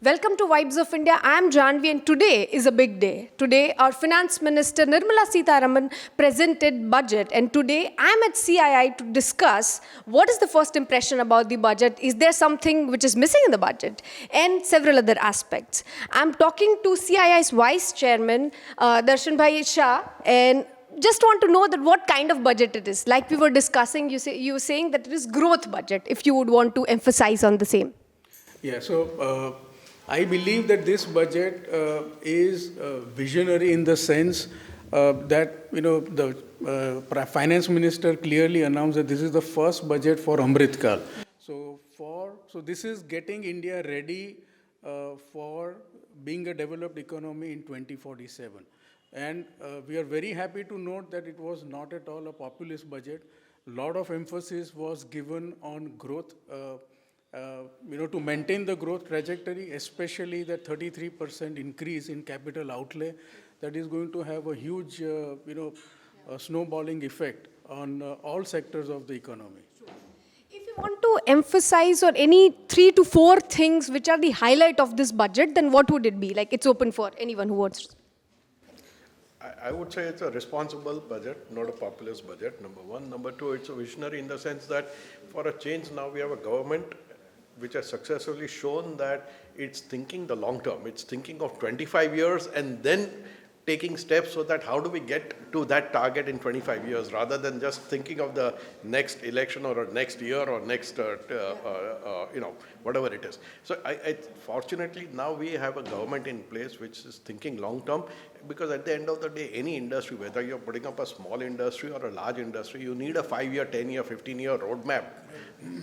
Welcome to Vibes of India. I am Janvi and today is a big day. Today our Finance Minister Nirmala Sitharaman presented budget and today I am at CII to discuss what is the first impression about the budget, is there something which is missing in the budget and several other aspects. I am talking to CII's Vice Chairman Darshan Shah and just want to know that what kind of budget it is. Like we were discussing, you were saying that it is growth budget, if you would want to emphasize on the same. Yeah, so I believe that this budget is visionary in the sense that, the finance minister clearly announced that this is the first budget for Amrit Kal. So this is getting India ready for being a developed economy in 2047. And we are very happy to note that it was not at all a populist budget. A lot of emphasis was given on growth, to maintain the growth trajectory, especially the 33% increase in capital outlay that is going to have a huge, snowballing effect on all sectors of the economy. If you want to emphasize on any 3 to 4 things which are the highlight of this budget, then what would it be? Like it's open for anyone who wants to. I would say it's a responsible budget, not a populist budget, number one. Number two, it's a visionary in the sense that for a change now we have a government which has successfully shown that it's thinking the long term. It's thinking of 25 years and then taking steps so that how do we get to that target in 25 years rather than just thinking of the next election or next year or next, whatever it is. So fortunately now we have a government in place which is thinking long term, because at the end of the day, any industry, whether you're putting up a small industry or a large industry, you need a 5-year, 10-year, 15-year roadmap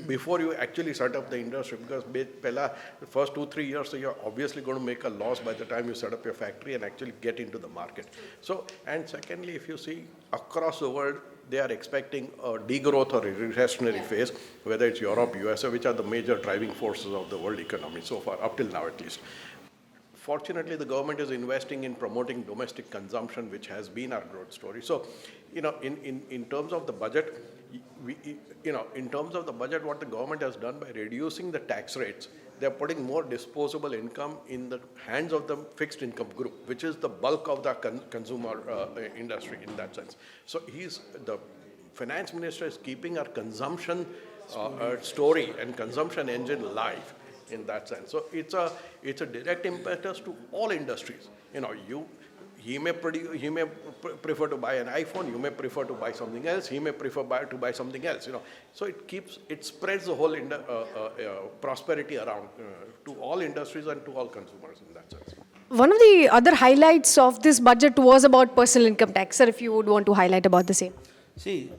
before you actually set up the industry, because the first 2-3 years, so you're obviously going to make a loss by the time you set up your factory and actually get into the market. So, and secondly, if you see across the world, they are expecting a degrowth or a recessionary phase, whether it's Europe, USA, which are the major driving forces of the world economy so far, up till now at least. Fortunately, the government is investing in promoting domestic consumption, which has been our growth story. So, in terms of the budget, what the government has done by reducing the tax rates, they're putting more disposable income in the hands of the fixed income group, which is the bulk of the consumer industry in that sense. So the finance minister is keeping our consumption story and consumption engine alive in that sense. So it's a direct impetus to all industries. He may prefer to buy an iPhone, you may prefer to buy something else, he may prefer to buy something else, So it spreads the whole prosperity around to all industries and to all consumers in that sense. One of the other highlights of this budget was about personal income tax. Sir, if you would want to highlight about the same. See,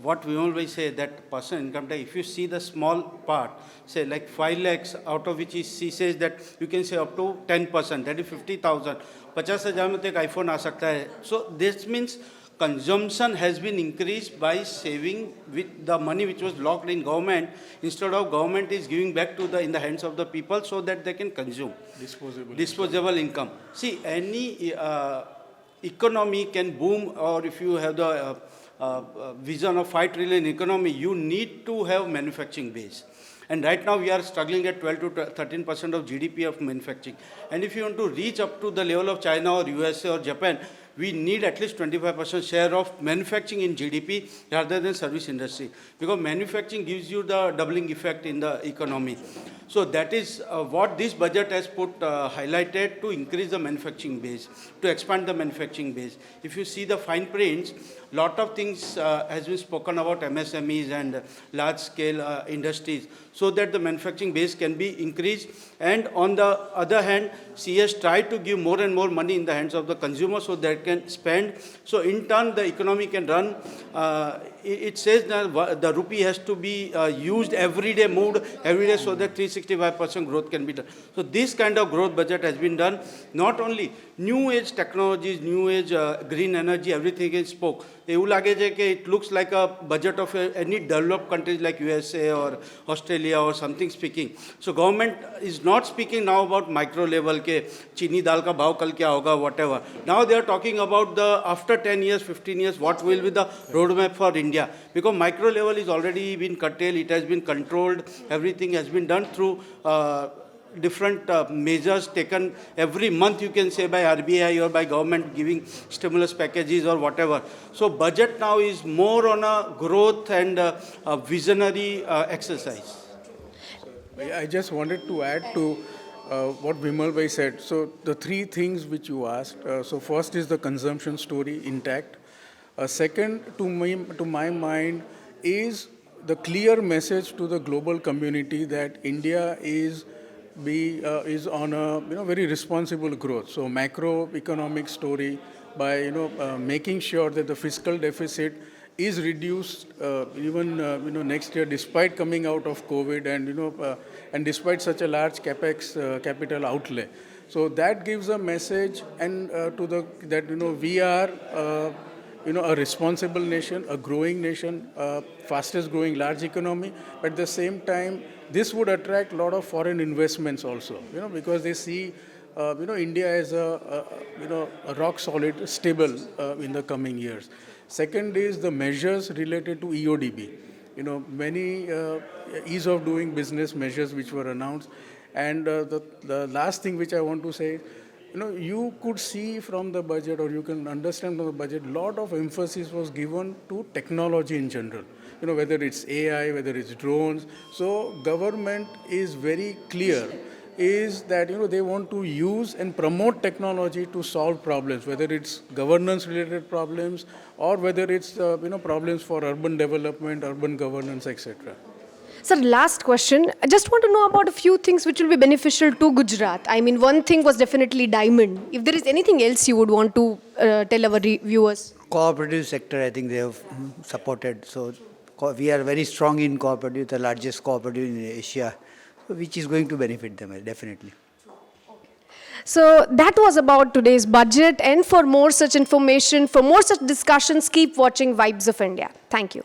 what we always say that personal income tax, if you see the small part, say like 5 lakhs, out of which he says that you can say up to 10%, that is 50,000. 50,000 में तो एक iPhone आ सकता है. So this means consumption has been increased by saving with the money which was locked in government. Instead of government is giving back to in the hands of the people so that they can consume. Disposable income. See, any economy can boom, or if you have the vision of 5 trillion economy, you need to have manufacturing base. And right now we are struggling at 12 to 13% of GDP of manufacturing. And if you want to reach up to the level of China or USA or Japan, we need at least 25% share of manufacturing in GDP rather than service industry. Because manufacturing gives you the doubling effect in the economy. So that is what this budget has put highlighted, to increase the manufacturing base, to expand the manufacturing base. If you see the fine prints, lot of things has been spoken about MSMEs and large scale industries, so that the manufacturing base can be increased. And on the other hand, CS tried to give more and more money in the hands of the consumer so that can spend. So in turn, the economy can run. It says that the rupee has to be used every day, moved every day, so that 365% growth can be done. So this kind of growth budget has been done. Not only new age technologies, new age green energy, everything is spoke. It looks like a budget of any developed countries like USA or Australia or something speaking. So government is not speaking now about micro level ke chini dal ka bhav kal kya hoga, whatever. Now they are talking about the after 10 years, 15 years, what will be the roadmap for India. Because micro level is already been curtailed, it has been controlled, everything has been done through different measures taken every month, you can say, by RBI or by government giving stimulus packages or whatever. So budget now is more on a growth and a visionary exercise. I just wanted to add to what Vimal bhai said. So the three things which you asked. So first is the consumption story intact. Second, to my mind, is the clear message to the global community that India is on a very responsible growth. So macroeconomic story by making sure that the fiscal deficit is reduced even next year, despite coming out of COVID and despite such a large capex capital outlay. So that gives a message and that we are a responsible nation, a growing nation, fastest growing large economy. But at the same time, this would attract a lot of foreign investments also, because they see India as a rock solid, stable in the coming years. Second is the measures related to EODB. Many ease of doing business measures which were announced. And the last thing which I want to say, you could see from the budget, or you can understand from the budget, a lot of emphasis was given to technology in general. Whether it's AI, whether it's drones. So government is very clear is that they want to use and promote technology to solve problems, whether it's governance-related problems or whether it's problems for urban development, urban governance, etc. Sir, last question. I just want to know about a few things which will be beneficial to Gujarat. I mean, one thing was definitely diamond. If there is anything else you would want to tell our viewers. Cooperative sector, I think they have supported. So we are very strong in cooperative, the largest cooperative in Asia, which is going to benefit them, definitely. So that was about today's budget. And for more such information, for more such discussions, keep watching Vibes of India. Thank you.